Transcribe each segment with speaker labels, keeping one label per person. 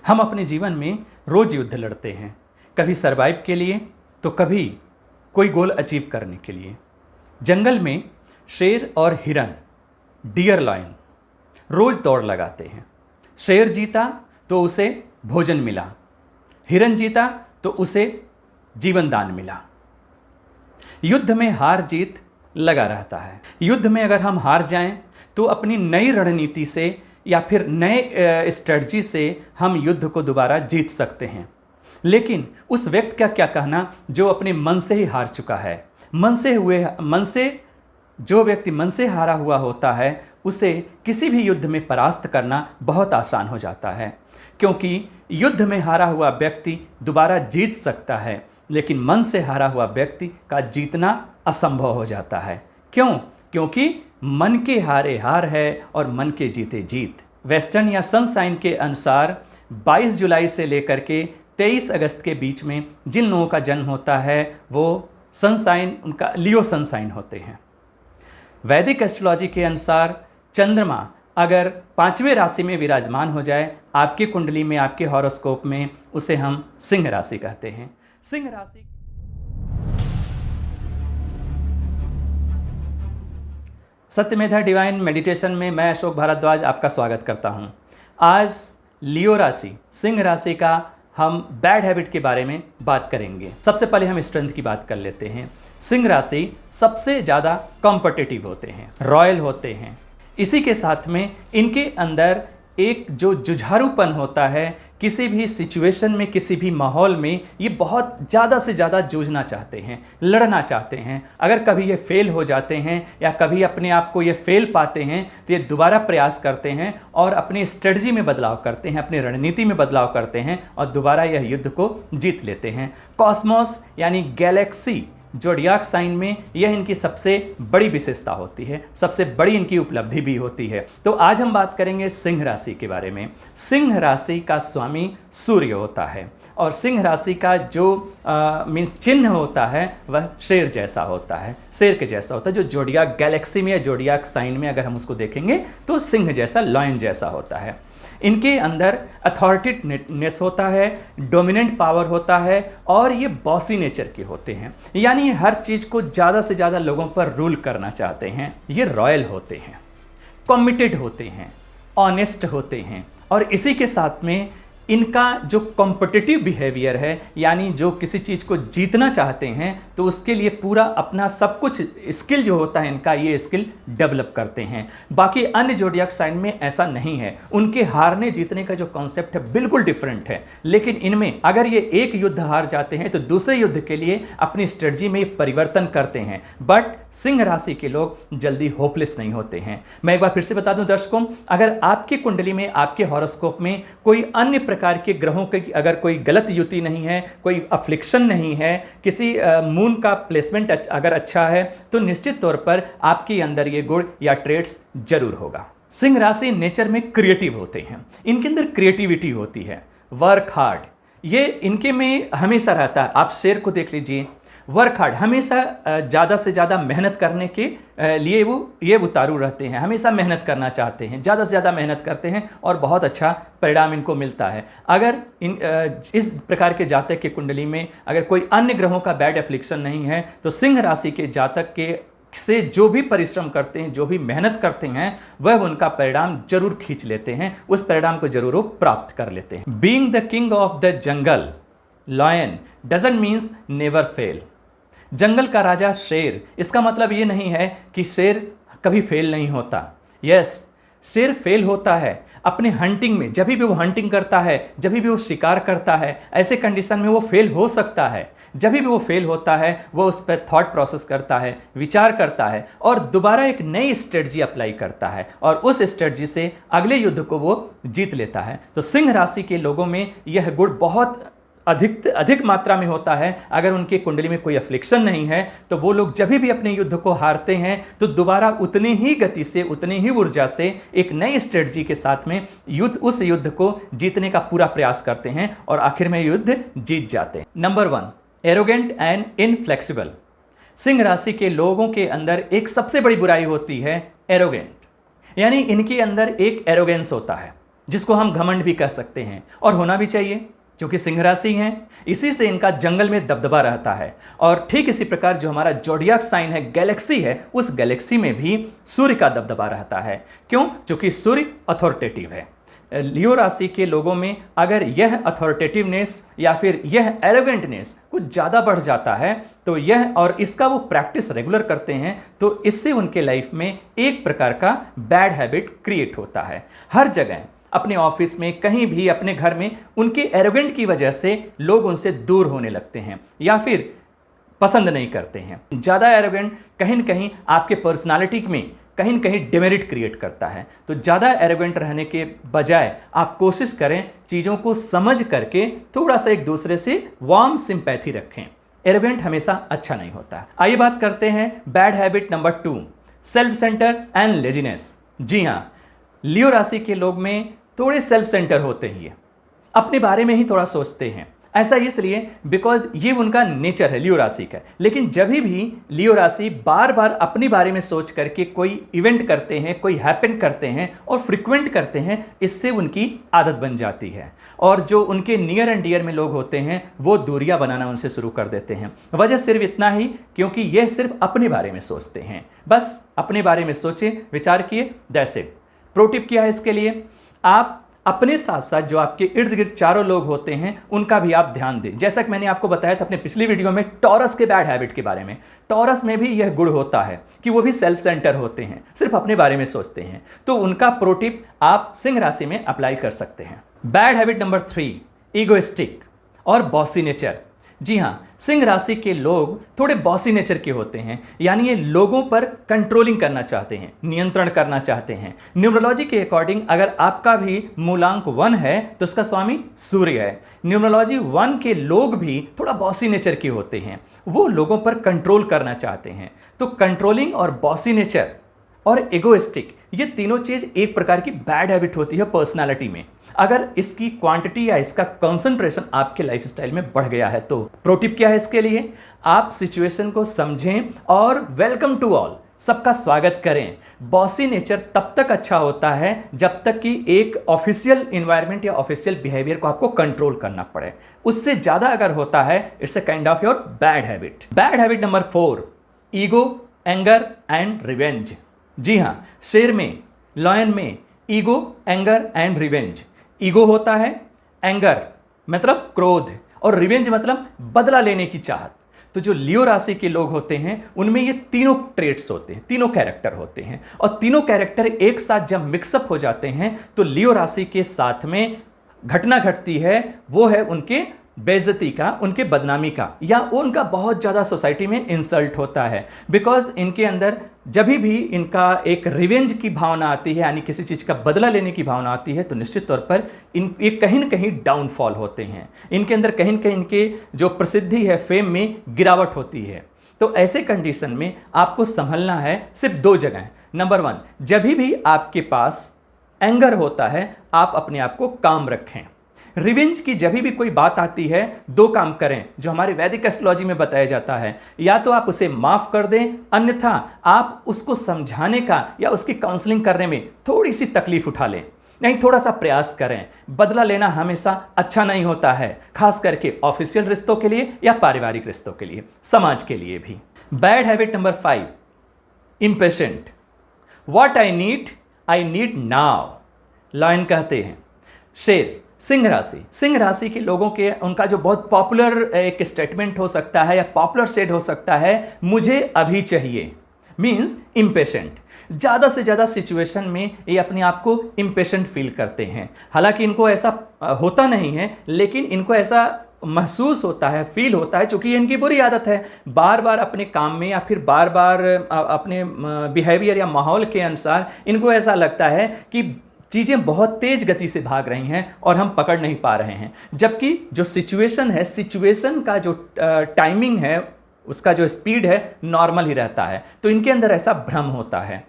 Speaker 1: हम अपने जीवन में रोज युद्ध लड़ते हैं, कभी सरवाइव के लिए तो कभी कोई गोल अचीव करने के लिए। जंगल में शेर और हिरन, डियर लॉयन, रोज दौड़ लगाते हैं। शेर जीता तो उसे भोजन मिला, हिरन जीता तो उसे जीवन दान मिला। युद्ध में हार जीत लगा रहता है। युद्ध में अगर हम हार जाएं तो अपनी नई रणनीति से या फिर नए स्ट्रेटजी से हम युद्ध को दोबारा जीत सकते हैं। लेकिन उस व्यक्ति का क्या कहना जो अपने मन से ही हार चुका है। जो व्यक्ति मन से हारा हुआ होता है उसे किसी भी युद्ध में परास्त करना बहुत आसान हो जाता है, क्योंकि युद्ध में हारा हुआ व्यक्ति दोबारा जीत सकता है, लेकिन मन से हारा हुआ व्यक्ति का जीतना असंभव हो जाता है। क्यों? क्योंकि मन के हारे हार है और मन के जीते जीत। वेस्टर्न या सनसाइन के अनुसार 22 जुलाई से लेकर के 23 अगस्त के बीच में जिन लोगों का जन्म होता है वो सनसाइन, उनका लियो सनसाइन होते हैं। वैदिक एस्ट्रोलॉजी के अनुसार चंद्रमा अगर 5वें राशि में विराजमान हो जाए आपकी कुंडली में, आपके हॉरोस्कोप में, उसे हम सिंह राशि कहते हैं। सिंह राशि सत्यमेधा डिवाइन मेडिटेशन में मैं अशोक भारद्वाज आपका स्वागत करता हूं। आज लियो राशि, सिंह राशि का हम बैड हैबिट के बारे में बात करेंगे। सबसे पहले हम स्ट्रेंथ की बात कर लेते हैं। सिंह राशि सबसे ज़्यादा कॉम्पिटिटिव होते हैं, रॉयल होते हैं। इसी के साथ में इनके अंदर एक जो जुझारूपन होता है, किसी भी सिचुएशन में, किसी भी माहौल में ये बहुत ज़्यादा से ज़्यादा जूझना चाहते हैं, लड़ना चाहते हैं। अगर कभी ये फेल हो जाते हैं या कभी अपने आप को ये फेल पाते हैं तो ये दोबारा प्रयास करते हैं और अपनी स्ट्रेटजी में बदलाव करते हैं, अपनी रणनीति में बदलाव करते हैं और दोबारा यह युद्ध को जीत लेते हैं। कॉस्मोस यानी गैलेक्सी जोडियाक साइन में यह इनकी सबसे बड़ी विशेषता होती है, सबसे बड़ी इनकी उपलब्धि भी होती है। तो आज हम बात करेंगे सिंह राशि के बारे में। सिंह राशि का स्वामी सूर्य होता है और सिंह राशि का जो मीन्स चिन्ह होता है वह शेर जैसा होता है, शेर के जैसा होता है। जो जोडियाक गैलेक्सी में या जोडियाक साइन में अगर हम उसको देखेंगे तो सिंह जैसा, लॉयन जैसा होता है। इनके अंदर अथॉरिटीनेस होता है, डोमिनेंट पावर होता है और ये बॉसी नेचर के होते हैं, यानी हर चीज़ को ज़्यादा से ज़्यादा लोगों पर रूल करना चाहते हैं। ये रॉयल होते हैं, कमिटेड होते हैं, ऑनेस्ट होते हैं और इसी के साथ में इनका जो कॉम्पिटिटिव बिहेवियर है, यानी जो किसी चीज़ को जीतना चाहते हैं तो उसके लिए पूरा अपना सब कुछ स्किल जो होता है इनका, ये स्किल डेवलप करते हैं। बाकी अन्य जोडियाक साइन में ऐसा नहीं है, उनके हारने जीतने का जो कॉन्सेप्ट है बिल्कुल डिफरेंट है। लेकिन इनमें अगर ये एक युद्ध हार जाते हैं तो दूसरे युद्ध के लिए अपनी स्ट्रेटजी में परिवर्तन करते हैं। बट सिंह राशि के लोग जल्दी होपलेस नहीं होते हैं। मैं एक बार फिर से बता दूं दर्शकों, अगर आपकी कुंडली में, आपके हॉरोस्कोप में कोई अन्य प्रकार के ग्रहों की अगर कोई गलत युति नहीं है, कोई अफ्लिक्शन नहीं है, किसी मून का प्लेसमेंट अगर अच्छा है तो निश्चित तौर पर आपके अंदर ये गुण या ट्रेड्स जरूर होगा। सिंह राशि नेचर में क्रिएटिव होते हैं, इनके अंदर क्रिएटिविटी होती है, वर्क हार्ड ये इनके में हमेशा रहता है। आप शेर को देख लीजिए, वर्क हार्ड, हमेशा ज़्यादा से ज़्यादा मेहनत करने के लिए ये उतारू रहते हैं, हमेशा मेहनत करना चाहते हैं, ज़्यादा से ज़्यादा मेहनत करते हैं और बहुत अच्छा परिणाम इनको मिलता है। अगर इस प्रकार के जातक की कुंडली में अगर कोई अन्य ग्रहों का बैड एफ्लिक्शन नहीं है तो सिंह राशि के जातक के से जो भी परिश्रम करते हैं, जो भी मेहनत करते हैं, वह उनका परिणाम जरूर खींच लेते हैं, उस परिणाम को जरूर वो प्राप्त कर लेते हैं। Being the king of the jungle lion doesn't means never fail. जंगल का राजा शेर, इसका मतलब ये नहीं है कि शेर कभी फेल नहीं होता। यस, शेर फेल होता है अपने हंटिंग में। जब भी वो हंटिंग करता है, जब भी वो शिकार करता है, ऐसे कंडीशन में वो फेल हो सकता है। जब भी वो फेल होता है वो उस पर थॉट प्रोसेस करता है, विचार करता है और दोबारा एक नई स्ट्रेटजी अप्लाई करता है और उस स्ट्रेटजी से अगले युद्ध को वो जीत लेता है। तो सिंह राशि के लोगों में यह गुण बहुत अधिक मात्रा में होता है। अगर उनके कुंडली में कोई अफ्लिक्शन नहीं है तो वो लोग जब भी अपने युद्ध को हारते हैं तो दोबारा उतनी ही गति से, उतनी ही ऊर्जा से एक नई स्ट्रेटजी के साथ में उस युद्ध को जीतने का पूरा प्रयास करते हैं और आखिर में युद्ध जीत जाते हैं। Number 1, arrogant and inflexible. Singh राशि के लोगों के अंदर एक सबसे बड़ी बुराई होती है एरोगेंट, यानी इनके अंदर एक एरोगेंस होता है। जिसको हम घमंड भी कह सकते हैं, और होना भी चाहिए क्योंकि सिंह राशि हैं, इसी से इनका जंगल में दबदबा रहता है। और ठीक इसी प्रकार जो हमारा जोडियाक साइन है, गैलेक्सी है, उस गैलेक्सी में भी सूर्य का दबदबा रहता है। क्यों? क्योंकि सूर्य अथॉरिटेटिव है। लियो राशि के लोगों में अगर यह अथॉरिटेटिवनेस या फिर यह एरोगेंटनेस कुछ ज़्यादा बढ़ जाता है तो यह, और इसका वो प्रैक्टिस रेगुलर करते हैं, तो इससे उनके लाइफ में एक प्रकार का बैड हैबिट क्रिएट होता है। हर जगह, अपने ऑफिस में, कहीं भी, अपने घर में उनके एरोगेंट की वजह से लोग उनसे दूर होने लगते हैं या फिर पसंद नहीं करते हैं। ज़्यादा एरोगेंट कहीं न कहीं आपके पर्सनालिटी में कहीं न कहीं डिमेरिट क्रिएट करता है। तो ज़्यादा एरोगेंट रहने के बजाय आप कोशिश करें चीज़ों को समझ करके थोड़ा सा एक दूसरे से वार्म सिंपैथी रखें। एरोगेंट हमेशा अच्छा नहीं होता। आइए बात करते हैं bad habit number 2, self center and laziness. जी हाँ, लियो राशि के लोग में थोड़े सेल्फ सेंटर होते हैं, ये अपने बारे में ही थोड़ा सोचते हैं। ऐसा इसलिए बिकॉज ये उनका नेचर है लियो राशि का। लेकिन जब भी लियो राशि बार बार अपने बारे में सोच करके कोई इवेंट करते हैं, कोई हैपन करते हैं और फ्रिक्वेंट करते हैं, इससे उनकी आदत बन जाती है। और जो उनके नियर एंड डियर में लोग होते हैं वो दूरियां बनाना उनसे शुरू कर देते हैं। वजह सिर्फ इतना ही, क्योंकि यह सिर्फ अपने बारे में सोचते हैं। बस अपने बारे में सोचें, विचार किए, दैट्स इट। प्रो टिप क्या है इसके लिए? आप अपने साथ साथ जो आपके इर्द गिर्द चारों लोग होते हैं उनका भी आप ध्यान दें। जैसा कि मैंने आपको बताया था अपने पिछली वीडियो में टॉरस के बैड हैबिट के बारे में, टॉरस में भी यह गुण होता है कि वो भी सेल्फ सेंटर होते हैं, सिर्फ अपने बारे में सोचते हैं। तो उनका प्रो टिप आप सिंह राशि में अप्लाई कर सकते हैं। बैड हैबिट नंबर 3, ईगोइस्टिक और बॉसी नेचर। जी हाँ, सिंह राशि के लोग थोड़े बॉसी नेचर के होते हैं, यानी ये लोगों पर कंट्रोलिंग करना चाहते हैं, नियंत्रण करना चाहते हैं। न्यूमरोलॉजी के अकॉर्डिंग अगर आपका भी मूलांक 1 है तो उसका स्वामी सूर्य है। न्यूमरोलॉजी 1 के लोग भी थोड़ा बॉसी नेचर के होते हैं, वो लोगों पर कंट्रोल करना चाहते हैं। तो कंट्रोलिंग और बॉसी नेचर और एगोइस्टिक, ये तीनों चीज एक प्रकार की बैड हैबिट होती है पर्सनालिटी में। अगर इसकी क्वांटिटी या इसका कंसंट्रेशन आपके लाइफस्टाइल में बढ़ गया है तो प्रो टिप क्या है इसके लिए? आप सिचुएशन को समझें और वेलकम टू ऑल, सबका स्वागत करें। बॉसी नेचर तब तक अच्छा होता है जब तक कि एक ऑफिशियल इन्वायरमेंट या ऑफिशियल बिहेवियर को आपको कंट्रोल करना पड़े। उससे ज्यादा अगर होता है, it's a kind of your bad habit. Bad habit number 4, ego, anger and revenge. जी हाँ, शेर में, लॉयन में ego, anger and revenge. Ego होता है, एंगर मतलब क्रोध, और रिवेंज मतलब बदला लेने की चाहत। तो जो लियो राशि के लोग होते हैं उनमें ये तीनों ट्रेट्स होते हैं, तीनों कैरेक्टर होते हैं। और तीनों कैरेक्टर एक साथ जब मिक्सअप हो जाते हैं तो लियो राशि के साथ में घटना घटती है, वो है उनके बेइज्जती का, उनके बदनामी का, या उनका बहुत ज़्यादा सोसाइटी में इंसल्ट होता है। बिकॉज इनके अंदर जब भी इनका एक रिवेंज की भावना आती है, यानी किसी चीज़ का बदला लेने की भावना आती है, तो निश्चित तौर पर ये कहीं न कहीं डाउनफॉल होते हैं। इनके अंदर कहीं न कहीं इनके जो प्रसिद्धि है, फेम में गिरावट होती है। तो ऐसे कंडीशन में आपको संभलना है सिर्फ 2 जगह। नंबर 1, जब भी आपके पास एंगर होता है आप अपने आप को काम रखें। रिवेंज की जब भी कोई बात आती है 2 काम करें जो हमारे वैदिक एस्ट्रोलॉजी में बताया जाता है। या तो आप उसे माफ कर दें, अन्यथा आप उसको समझाने का या उसकी काउंसलिंग करने में थोड़ी सी तकलीफ उठा लें, नहीं थोड़ा सा प्रयास करें। बदला लेना हमेशा अच्छा नहीं होता है, खास करके ऑफिशियल रिश्तों के लिए या पारिवारिक रिश्तों के लिए, समाज के लिए भी। Bad habit number 5, impatient. What I need now, lion कहते हैं। शेर, सिंह राशि। सिंह राशि के लोगों के उनका जो बहुत पॉपुलर एक स्टेटमेंट हो सकता है या पॉपुलर शेड हो सकता है, मुझे अभी चाहिए, मीन्स इम्पेशेंट। ज़्यादा से ज़्यादा सिचुएशन में ये अपने आप को इम्पेशेंट फील करते हैं। हालांकि इनको ऐसा होता नहीं है, लेकिन इनको ऐसा महसूस होता है, फील होता है, चूंकि ये इनकी बुरी आदत है। बार बार अपने काम में या फिर बार बार अपने बिहेवियर या माहौल के अनुसार इनको ऐसा लगता है कि चीज़ें बहुत तेज गति से भाग रही हैं और हम पकड़ नहीं पा रहे हैं। जबकि जो सिचुएशन है, सिचुएशन का जो टाइमिंग है, उसका जो स्पीड है नॉर्मल ही रहता है। तो इनके अंदर ऐसा भ्रम होता है।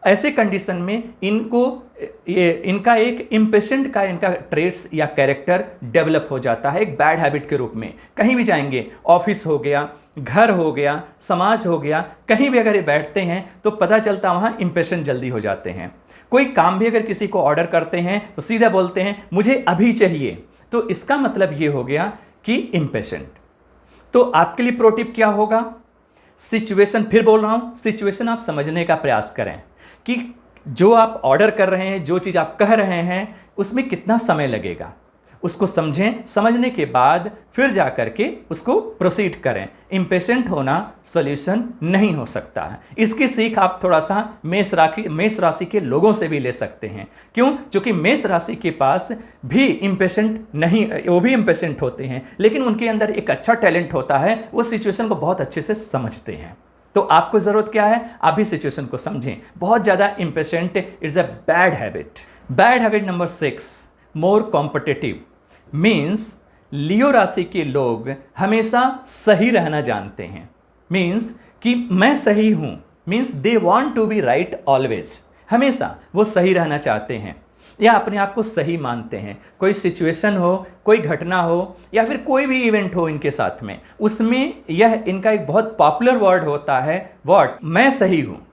Speaker 1: ऐसे कंडीशन में इनका एक इम्पेशेंट का इनका ट्रेट्स या कैरेक्टर डेवलप हो जाता है एक बैड हैबिट के रूप में। कहीं भी जाएंगे, ऑफिस हो गया, घर हो गया, समाज हो गया, कहीं भी अगर ये बैठते हैं तो पता चलता वहाँ इम्पेशेंट जल्दी हो जाते हैं। कोई काम भी अगर किसी को ऑर्डर करते हैं तो सीधा बोलते हैं मुझे अभी चाहिए, तो इसका मतलब ये हो गया कि इम्पेशेंट। तो आपके लिए प्रो टिप क्या होगा? सिचुएशन, फिर बोल रहा हूं, सिचुएशन आप समझने का प्रयास करें कि जो आप ऑर्डर कर रहे हैं, जो चीज़ आप कह रहे हैं, उसमें कितना समय लगेगा, उसको समझें। समझने के बाद फिर जा करके उसको प्रोसीड करें। इम्पेशेंट होना सॉल्यूशन नहीं हो सकता है। इसकी सीख आप थोड़ा सा मेष राशि के लोगों से भी ले सकते हैं। क्यों? क्योंकि मेष राशि के पास भी इम्पेशेंट नहीं, वो भी इम्पेशेंट होते हैं, लेकिन उनके अंदर एक अच्छा टैलेंट होता है, वो सिचुएशन को बहुत अच्छे से समझते हैं। तो आपको ज़रूरत क्या है? आप भी सिचुएशन को समझें। बहुत ज़्यादा impatient is a bad habit. Bad habit number 6, more competitive. Means Leo राशि के लोग हमेशा सही रहना जानते हैं। मीन्स कि मैं सही हूँ, means they want to be right always. हमेशा वो सही रहना चाहते हैं या अपने आप को सही मानते हैं। कोई सिचुएशन हो, कोई घटना हो, या फिर कोई भी इवेंट हो इनके साथ में, उसमें यह इनका एक बहुत पॉपुलर वर्ड होता है, व्हाट? मैं सही हूँ।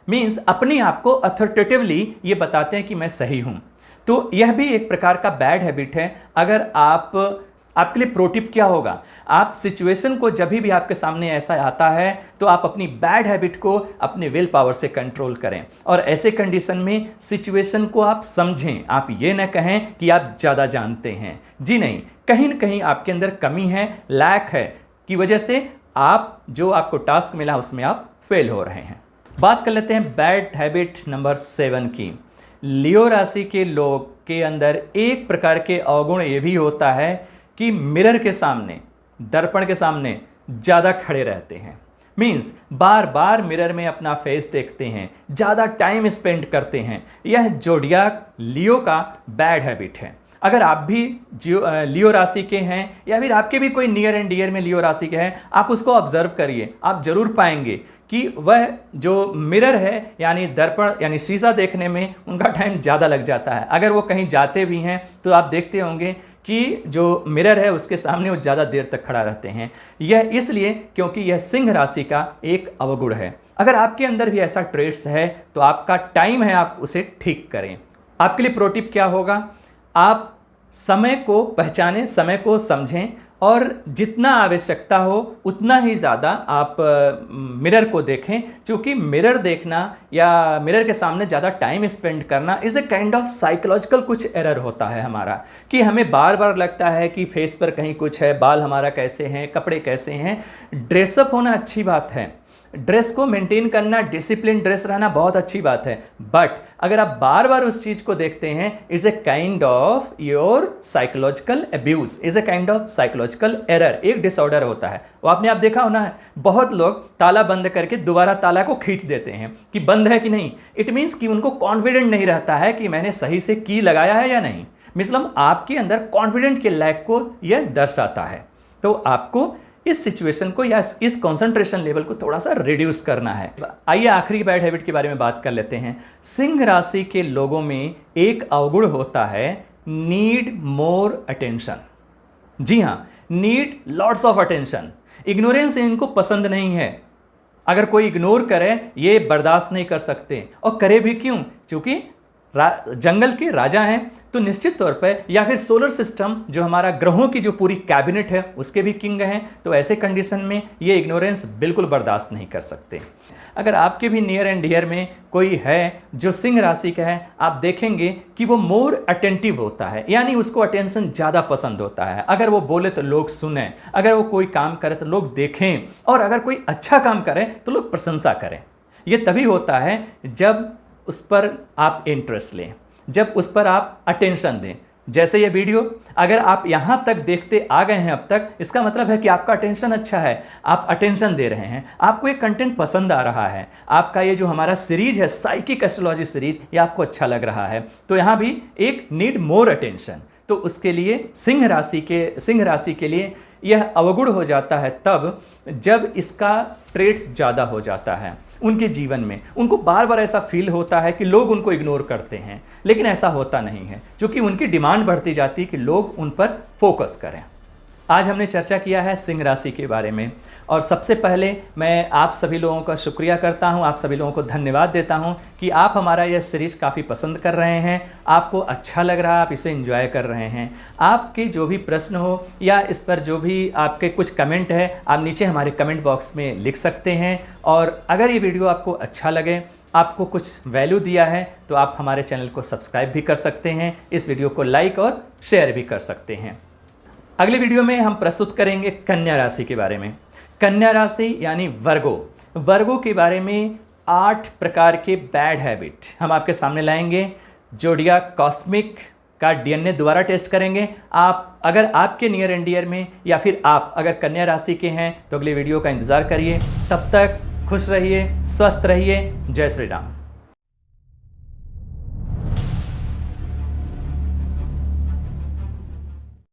Speaker 1: मीन्स अपने आप को अथॉरिटेटिवली ये बताते हैं कि मैं सही हूँ। तो यह भी एक प्रकार का बैड हैबिट है। अगर आपके लिए प्रो टिप क्या होगा? आप सिचुएशन को जब भी आपके सामने ऐसा आता है तो आप अपनी बैड हैबिट को अपने विल पावर से कंट्रोल करें, और ऐसे कंडीशन में सिचुएशन को आप समझें। आप ये न कहें कि आप ज़्यादा जानते हैं। जी नहीं, कहीं न कहीं आपके अंदर कमी है, लैक है, की वजह से आप जो आपको टास्क मिला उसमें आप फेल हो रहे हैं। बात कर लेते हैं बैड हैबिट नंबर 7 की। लियो राशि के लोग के अंदर एक प्रकार के अवगुण ये भी होता है कि मिरर के सामने, दर्पण के सामने ज़्यादा खड़े रहते हैं। मीन्स बार बार मिरर में अपना फेस देखते हैं, ज़्यादा टाइम स्पेंड करते हैं। यह जोडियाक लियो का बैड हैबिट है। अगर आप भी लियो राशि के हैं या फिर आपके भी कोई नियर एंड डियर में लियो राशि के हैं, आप उसको ऑब्जर्व करिए, आप जरूर पाएंगे कि वह जो मिरर है यानी दर्पण यानी शीशा देखने में उनका टाइम ज़्यादा लग जाता है। अगर वो कहीं जाते भी हैं तो आप देखते होंगे कि जो मिरर है उसके सामने वो ज़्यादा देर तक खड़ा रहते हैं। यह इसलिए क्योंकि यह सिंह राशि का एक अवगुण है। अगर आपके अंदर भी ऐसा ट्रेट्स है तो आपका टाइम है आप उसे ठीक करें। आपके लिए प्रो टिप क्या होगा? आप समय को पहचानें, समय को समझें, और जितना आवश्यकता हो उतना ही ज़्यादा आप मिरर को देखें। क्योंकि मिरर देखना या मिरर के सामने ज़्यादा टाइम स्पेंड करना is a kind of psychological कुछ एरर होता है हमारा, कि हमें बार बार लगता है कि फेस पर कहीं कुछ है, बाल हमारा कैसे हैं, कपड़े कैसे हैं। ड्रेसअप होना अच्छी बात है, ड्रेस को मेंटेन करना, डिसिप्लिन ड्रेस रहना बहुत अच्छी बात है, बट अगर आप बार बार उस चीज़ को देखते हैं, is a kind of your psychological abuse, is a kind of psychological error. एक डिसऑर्डर होता है वो आपने आप देखा होना है। बहुत लोग ताला बंद करके दोबारा ताला को खींच देते हैं कि बंद है कि नहीं। इट मीन्स कि उनको कॉन्फिडेंट नहीं रहता है कि मैंने सही से की लगाया है या नहीं। मतलब आपके अंदर कॉन्फिडेंट के लैक को यह दर्शाता है। तो आपको इस सिचुएशन को या इस कंसंट्रेशन लेवल को थोड़ा सा रिड्यूस करना है। आइए आखिरी बैड हैबिट के बारे में बात कर लेते हैं। सिंह राशि के लोगों में एक अवगुण होता है, नीड मोर अटेंशन। जी हाँ, need lots of attention. Ignorance इनको पसंद नहीं है। अगर कोई इग्नोर करे ये बर्दाश्त नहीं कर सकते, और करे भी क्यों? क्योंकि जंगल के राजा हैं, तो निश्चित तौर पर, या फिर सोलर सिस्टम जो हमारा ग्रहों की जो पूरी कैबिनेट है उसके भी किंग हैं। तो ऐसे कंडीशन में ये इग्नोरेंस बिल्कुल बर्दाश्त नहीं कर सकते। अगर आपके भी नियर एंड डियर में कोई है जो सिंह राशि का है, आप देखेंगे कि वो मोर अटेंटिव होता है, यानी उसको अटेंशन ज़्यादा पसंद होता है। अगर वो बोले तो लोग सुने, अगर वो कोई काम करे तो लोग देखें, और अगर कोई अच्छा काम करे तो लोग प्रशंसा करें। ये तभी होता है जब उस पर आप इंटरेस्ट लें, जब उस पर आप अटेंशन दें। जैसे ये वीडियो अगर आप यहाँ तक देखते आ गए हैं अब तक, इसका मतलब है कि आपका अटेंशन अच्छा है, आप अटेंशन दे रहे हैं, आपको ये कंटेंट पसंद आ रहा है, आपका ये जो हमारा सीरीज है साइकिक एस्ट्रोलॉजी सीरीज, ये आपको अच्छा लग रहा है। तो यहाँ भी एक नीड मोर अटेंशन। तो उसके लिए सिंह राशि के लिए यह अवगुण हो जाता है तब जब इसका ट्रेट्स ज़्यादा हो जाता है उनके जीवन में। उनको बार बार ऐसा फील होता है कि लोग उनको इग्नोर करते हैं, लेकिन ऐसा होता नहीं है, क्योंकि उनकी डिमांड बढ़ती जाती है कि लोग उन पर फोकस करें। आज हमने चर्चा किया है सिंह राशि के बारे में। और सबसे पहले मैं आप सभी लोगों का शुक्रिया करता हूं, आप सभी लोगों को धन्यवाद देता हूं कि आप हमारा यह सीरीज़ काफ़ी पसंद कर रहे हैं, आपको अच्छा लग रहा है, आप इसे एंजॉय कर रहे हैं। आपके जो भी प्रश्न हो या इस पर जो भी आपके कुछ कमेंट है, आप नीचे हमारे कमेंट बॉक्स में लिख सकते हैं। और अगर ये वीडियो आपको अच्छा लगे, आपको कुछ वैल्यू दिया है, तो आप हमारे चैनल को सब्सक्राइब भी कर सकते हैं, इस वीडियो को लाइक और शेयर भी कर सकते हैं। अगले वीडियो में हम प्रस्तुत करेंगे कन्या राशि के बारे में। कन्या राशि यानी वर्गो के बारे में 8 प्रकार के बैड हैबिट हम आपके सामने लाएंगे। जोडियाक कॉस्मिक का डीएनए द्वारा टेस्ट करेंगे। आप अगर आपके नियर एंड डियर में या फिर आप अगर कन्या राशि के हैं तो अगले वीडियो का इंतज़ार करिए। तब तक खुश रहिए, स्वस्थ रहिए। जय श्री राम।